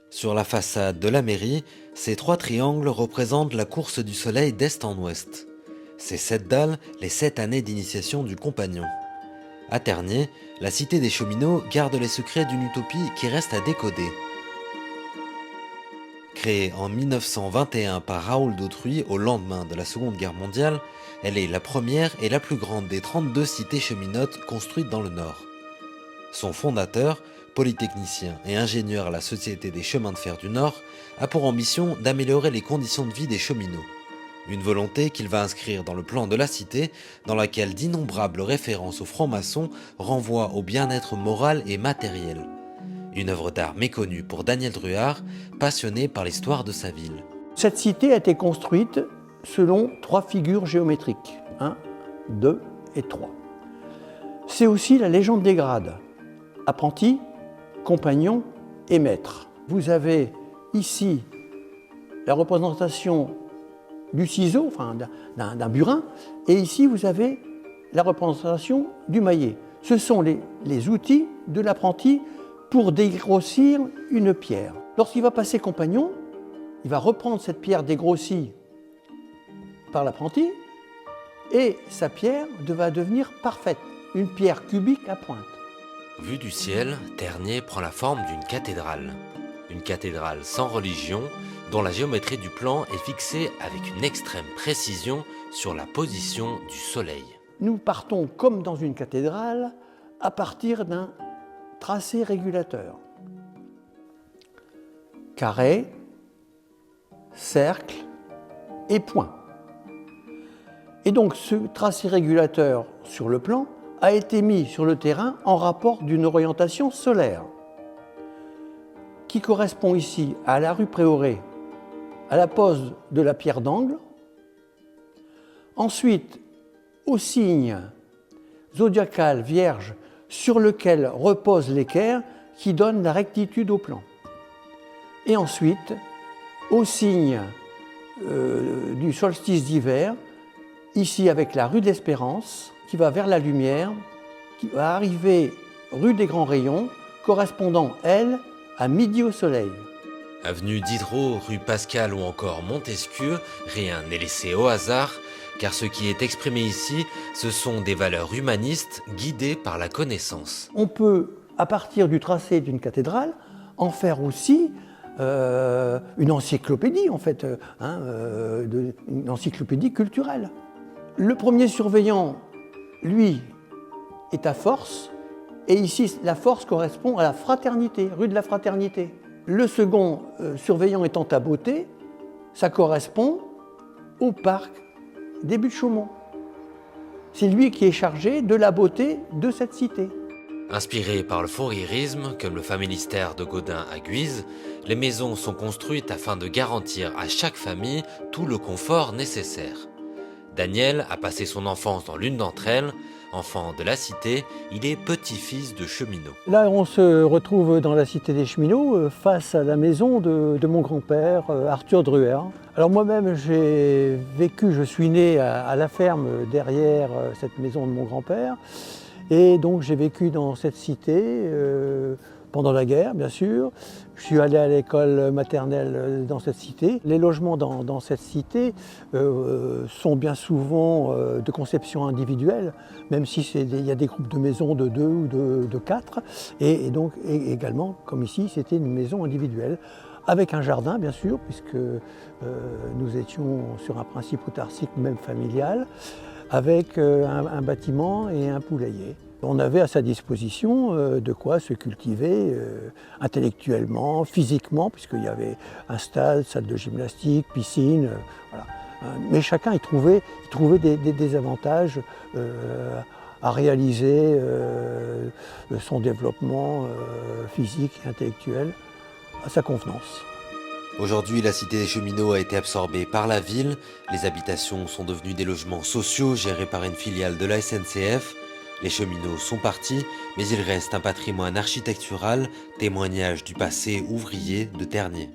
Sur la façade de la mairie, ces 3 triangles représentent la course du soleil d'est en ouest. Ces 7 dalles, les 7 années d'initiation du compagnon. À Tergnier, la cité des cheminots garde les secrets d'une utopie qui reste à décoder. Créée en 1921 par Raoul d'Autruy au lendemain de la Seconde Guerre mondiale, elle est la première et la plus grande des 32 cités cheminotes construites dans le Nord. Son fondateur, polytechnicien et ingénieur à la Société des chemins de fer du Nord, a pour ambition d'améliorer les conditions de vie des cheminots. Une volonté qu'il va inscrire dans le plan de la cité, dans laquelle d'innombrables références aux francs-maçons renvoient au bien-être moral et matériel. Une œuvre d'art méconnue pour Daniel Druard, passionné par l'histoire de sa ville. Cette cité a été construite selon 3 figures géométriques, 1, 2 et 3. C'est aussi la légende des grades, apprenti, compagnon et maître. Vous avez ici la représentation du ciseau, enfin d'un burin, et ici vous avez la représentation du maillet. Ce sont les outils de l'apprenti pour dégrossir une pierre. Lorsqu'il va passer compagnon, il va reprendre cette pierre dégrossie par l'apprenti et sa pierre va devenir parfaite, une pierre cubique à pointe. Vue du ciel, Tergnier prend la forme d'une cathédrale. Une cathédrale sans religion, dont la géométrie du plan est fixée avec une extrême précision sur la position du soleil. Nous partons, comme dans une cathédrale, à partir d'un tracé régulateur. Carré, cercle et point. Et donc ce tracé régulateur sur le plan a été mis sur le terrain en rapport d'une orientation solaire qui correspond ici à la rue Préauré, à la pose de la pierre d'angle, ensuite au signe zodiacal vierge sur lequel repose l'équerre qui donne la rectitude au plan. Et ensuite au signe du solstice d'hiver, ici avec la rue de l'Espérance, qui va vers la lumière, qui va arriver rue des Grands Rayons, correspondant, elle, à midi au soleil. Avenue Diderot, rue Pascal ou encore Montesquieu, rien n'est laissé au hasard, car ce qui est exprimé ici, ce sont des valeurs humanistes guidées par la connaissance. On peut, à partir du tracé d'une cathédrale, en faire aussi une encyclopédie, en fait, une encyclopédie culturelle. Le premier surveillant, lui, est à Force, et ici, la Force correspond à la Fraternité, rue de la Fraternité. Le second surveillant étant à Beauté, ça correspond au parc des Buttes-Chaumont. C'est lui qui est chargé de la beauté de cette cité. Inspiré par le fourriérisme, comme le familistère de Gaudin à Guise, les maisons sont construites afin de garantir à chaque famille tout le confort nécessaire. Daniel a passé son enfance dans l'une d'entre elles. Enfant de la cité, il est petit-fils de cheminot. Là, on se retrouve dans la cité des cheminots, face à la maison de mon grand-père, Arthur Druard. Alors moi-même, j'ai vécu, je suis né à la ferme derrière cette maison de mon grand-père. Et donc j'ai vécu dans cette cité pendant la guerre, bien sûr. Je suis allé à l'école maternelle dans cette cité. Les logements dans cette cité sont bien souvent de conception individuelle, même si il y a des groupes de maisons de 2 ou de 4. Et donc également, comme ici, c'était une maison individuelle, avec un jardin, bien sûr, puisque nous étions sur un principe autarcique, même familial, avec un bâtiment et un poulailler. On avait à sa disposition de quoi se cultiver intellectuellement, physiquement, puisqu'il y avait un stade, salle de gymnastique, piscine, voilà. Mais chacun y trouvait des avantages à réaliser son développement physique et intellectuel à sa convenance. Aujourd'hui, la cité des cheminots a été absorbée par la ville. Les habitations sont devenues des logements sociaux gérés par une filiale de la SNCF. Les cheminots sont partis, mais il reste un patrimoine architectural, témoignage du passé ouvrier de Tergnier.